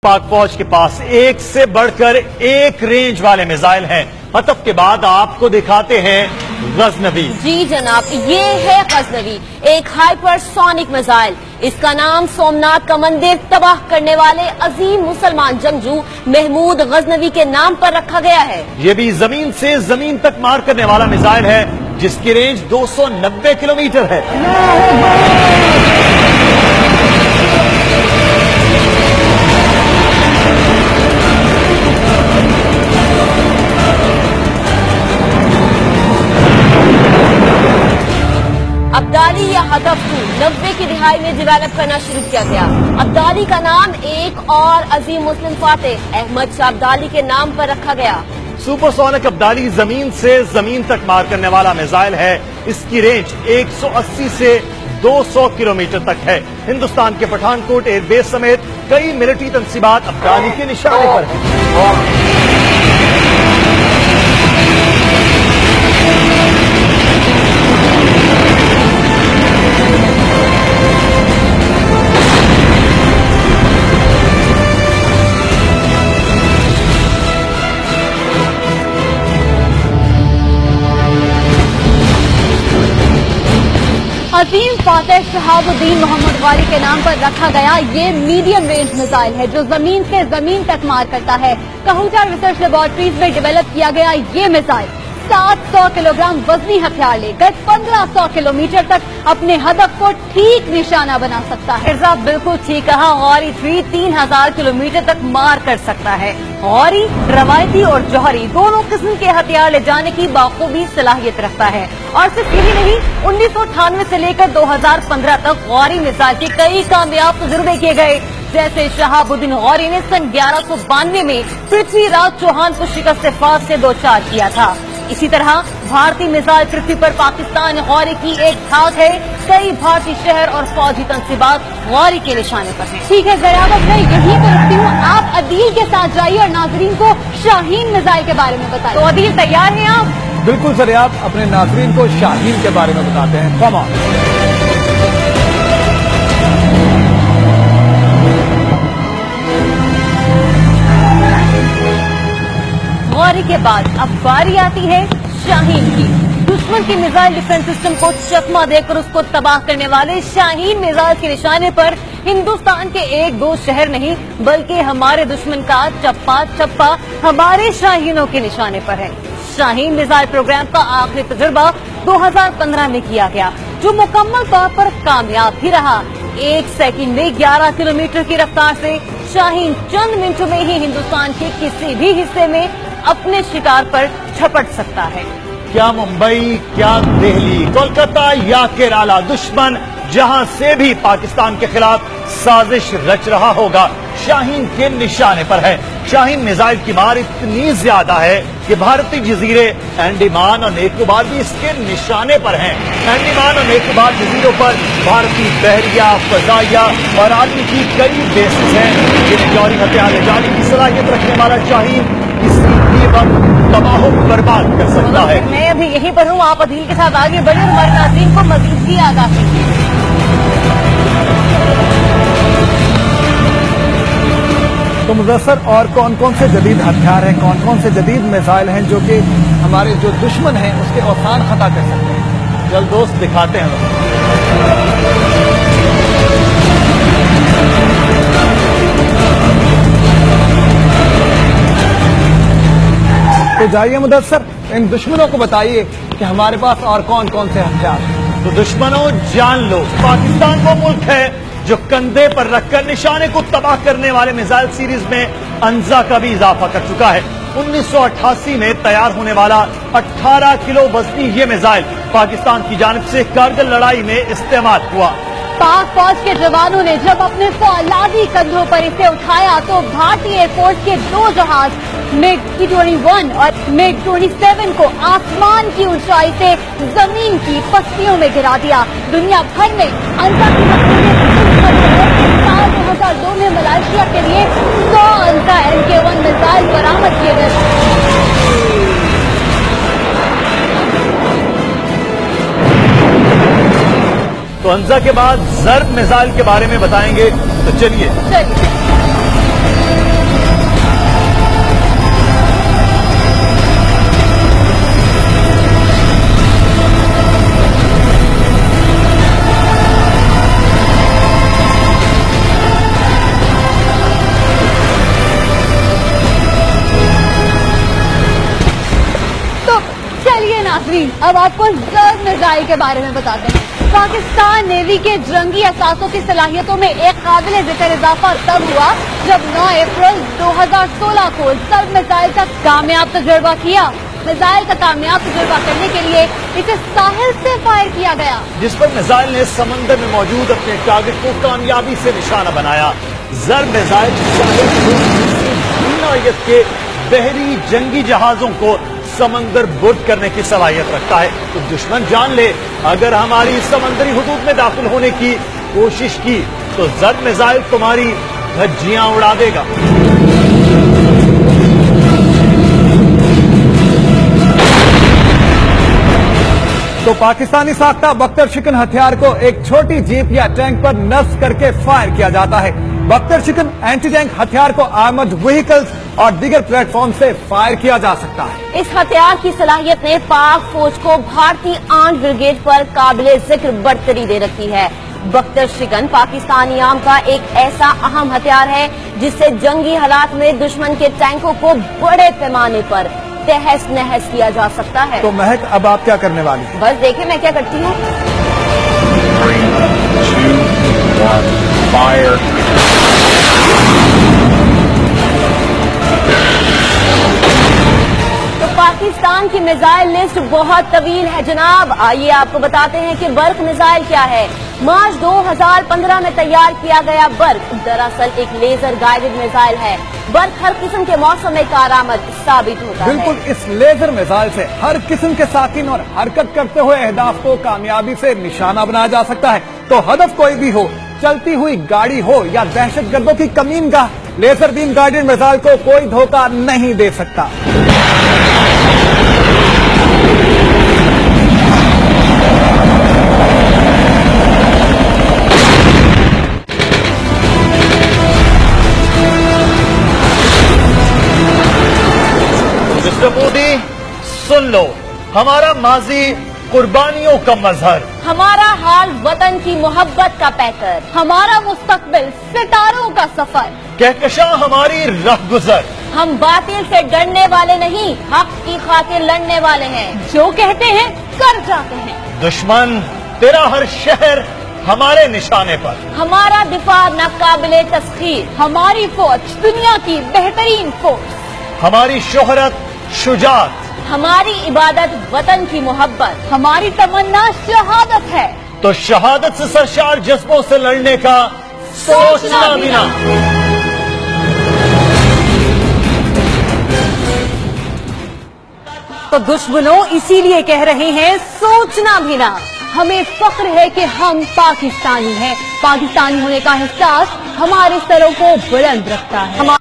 पाक फौज के पास एक से बढ़कर एक रेंज वाले मिसाइल हैं। हतफ के बाद आपको दिखाते हैं गजनवी। जी जनाब, ये है गजनवी, एक हाइपरसोनिक मिसाइल। इसका नाम सोमनाथ का मंदिर तबाह करने वाले अजीम मुसलमान जंगजू महमूद गजनवी के नाम पर रखा गया है। ये भी जमीन से जमीन तक मार करने वाला मिसाइल है, जिसकी रेंज 290 किलोमीटर है। अब्दाली या हदफ 90 की दिहाई में डेवलप करना शुरू किया गया। अब्दाली का नाम एक और अजीम मुस्लिम फातेह अहमद शाह अब्दाली के नाम पर रखा गया। सुपरसोनिक अब्दाली जमीन से जमीन तक मार करने वाला मिसाइल है। इसकी रेंज 180 से 200 किलोमीटर तक है। हिंदुस्तान के पठानकोट एयरबेस समेत कई मिलिट्री तंसीबात अब्दाली के निशाने पर हैं। अजीम फातेह शहाबुद्दीन मोहम्मद गारी के नाम पर रखा गया ये मीडियम रेंज मिसाइल है, जो जमीन से जमीन तक मार करता है। कहूटा रिसर्च लेबोरेटरीज में डेवलप किया गया ये मिसाइल 700 किलोग्राम वजनी हथियार लेकर 1500 किलोमीटर तक अपने हदफ को ठीक निशाना बना सकता है। मिर्जा बिल्कुल ठीक कहा, गौरी 3000 किलोमीटर तक मार कर सकता है। गौरी रवायती और जौहरी दोनों किस्म के हथियार ले जाने की बाखूबी सलाहियत रखता है। और सिर्फ यही नहीं, 1998 से लेकर 2015 तक गौरी मिसाइल के कई कामयाब तजुर्बे किए गए। जैसे शहाबुद्दीन गौरी ने सन 1192 में पृथ्वीराज चौहान को शिकस्त फास से दो चार किया था। इसी तरह भारतीय मिसाइल पृथ्वी पर पाकिस्तान गौरी की एक धाक है। कई भारतीय शहर और फौजी तंसीबात गौरी के निशाने पर हैं। ठीक है जनाब, मैं यहीं पर रुकती हूँ। आप अदील के साथ जाइए और नाजरीन को शाहीन मिसाइल के बारे में बताइए। तो अदील तैयार हैं आप? बिल्कुल सर, आप अपने नाजरीन को शाहीन के बारे में बताते हैं। Come on. गौरी के बाद अब बारी आती है शाहीन की। दुश्मन की मिसाइल डिफेंस सिस्टम को चकमा देकर उसको तबाह करने वाले शाहीन मिसाइल के निशाने पर हिंदुस्तान के एक दो शहर नहीं, बल्कि हमारे दुश्मन का चप्पा चप्पा हमारे शाहीनों के निशाने पर है। शाहीन मिसाइल प्रोग्राम का आखिरी तजुर्बा 2015 में किया गया, जो मुकम्मल तौर पर कामयाब भी रहा। एक सेकंड में 11 किलोमीटर की रफ्तार से शाहीन चंद मिनटों में ही हिंदुस्तान के किसी भी हिस्से में अपने शिकार पर झपट सकता है। क्या मुंबई, क्या दिल्ली, कोलकाता या केरला, दुश्मन जहां से भी पाकिस्तान के खिलाफ साजिश रच रहा होगा, शाहीन के निशाने पर है। शाहीन मिसाइल की मार इतनी ज्यादा है कि भारतीय जजीरे अंडमान और निकोबार भी इसके निशाने पर हैं। अंडमान और निकोबार जजीरों पर भारतीय बहरिया, फजाइया और आर्मी की कई बेसिस हैं, जिन्हें जौहरी हथियार ले जाने की सलाहियत रखने वाला शाहीन किसी भी वक्त तबाह बर्बाद कर सकता है। मैं अभी यहीं पर हूँ, आप अदील के साथ आगे बढ़े और हमारे नाज़रीन को मज़ीद भी आगाह कीजिए। तो मुदस्सर, और कौन कौन से जदीद हथियार हैं, कौन कौन से जदीद मिसाइल हैं जो कि हमारे जो दुश्मन हैं उसके औसान खता कर सकते हैं? चल दोस्त दिखाते हैं। तो जाइए मुदस्सर, इन दुश्मनों को बताइए कि हमारे पास और कौन कौन से हथियार हैं। तो दुश्मनों जान लो, पाकिस्तान वो मुल्क है जो कंधे पर रखकर निशाने को तबाह करने वाले मिसाइल सीरीज में अंजा का भी इजाफा कर चुका है। 1988 में तैयार होने वाला 18 किलो वजनी ये मिसाइल पाकिस्तान की जानिब से कारगिल लड़ाई में इस्तेमाल हुआ। पाक फौज के जवानों ने जब अपने फौलादी कंधों पर इसे उठाया तो भारतीय एयरफोर्स के दो जहाज मिग 21 और मिग 27 को आसमान की ऊंचाई से जमीन की पस्तियों में गिरा दिया। दुनिया भर में अंजा की साल 2002 में मलेशिया के लिए 100 अंजा MK1 मिसाइल बरामद किए गए। तो अंजा के बाद ज़र्ब मिसाइल के बारे में बताएंगे, तो चलिए। नाज़रीन, अब आपको ज़र्ब मिसाइल के बारे में बताते हैं। पाकिस्तान नेवी के जंगी असासों की सलाहियतों में एक काबिल जिक्र इजाफा तब हुआ जब 9 अप्रैल 2016 को ज़र्ब मिसाइल का कामयाब तजुर्बा किया। मिसाइल का कामयाब तजुर्बा करने के लिए इसे साहिल से फायर किया गया, जिस पर मिसाइल ने समंदर में मौजूद अपने टारगेट को कामयाबी से निशाना बनाया। ज़र्ब मिसाइल नौयत के बहरी जंगी जहाजों को समंदर बुर्द करने की सलाहियत रखता है। तो दुश्मन जान ले, अगर हमारी समंदरी हुदूद में दाखिल होने की कोशिश की तो ज़र्ब मिसाइल तुम्हारी धज्जियां उड़ा देगा। तो पाकिस्तानी साख्ता बख्तर शिकन हथियार को एक छोटी जीप या टैंक पर नस्ब करके फायर किया जाता है। बख्तर शिकन एंटी टैंक हथियार को आर्मर्ड व्हीकल्स और दीगर प्लेटफॉर्म से फायर किया जा सकता है। इस हथियार की सलाहियत ने पाक फौज को भारतीय आर्म्ड ब्रिगेड पर काबिले जिक्र बढ़तरी दे रखी है। बख्तर शिकन पाकिस्तानी आर्म का एक ऐसा अहम हथियार है जिससे जंगी हालात में दुश्मन के टैंकों को बड़े पैमाने पर तहस नहस किया जा सकता है। तो महक, अब आप क्या करने वाली हैं? बस देखें मैं क्या करती हूँ। 3, 2, 1, fire. तो पाकिस्तान की मिसाइल लिस्ट बहुत तवील है जनाब। आइए आपको बताते हैं कि बर्क मिसाइल क्या है। मार्च 2015 में तैयार किया गया बर्क दरअसल एक लेजर गाइडेड मिसाइल है। बर्क हर किस्म के मौसम में कारआमद साबित होता है। बिल्कुल, इस लेजर मिसाइल से हर किस्म के साकिन और हरकत करते हुए अहदाफ को कामयाबी से निशाना बनाया जा सकता है। तो हदफ कोई भी हो, चलती हुई गाड़ी हो या दहशतगर्दों की कमीनगाह, लेजर बीम गाइडेड मिसाइल को कोई धोखा नहीं दे सकता। मिस्टर मोदी, सुन लो, हमारा माजी कुर्बानियों का मजहर, हमारा हाल वतन की मोहब्बत का पैकर, हमारा मुस्तकबिल सितारों का सफर। कहकशां हमारी राह गुजर। हम बातिल से डरने वाले नहीं, हक की खातिर लड़ने वाले हैं। जो कहते हैं कर जाते हैं। दुश्मन तेरा हर शहर हमारे निशाने पर। हमारा दिफा नाकाबिले तस्खीर, हमारी फौज दुनिया की बेहतरीन फौज। हमारी शोहरत शुजात, हमारी इबादत वतन की मोहब्बत। हमारी तमन्ना शहादत है। तो शहादत से सरशार जज्बों से लड़ने का सोचना भी ना। तो दुश्मनों इसीलिए कह रहे हैं सोचना भी ना। हमें फख्र है कि हम पाकिस्तानी हैं। पाकिस्तानी होने का एहसास हमारे सरों को बुलंद रखता है।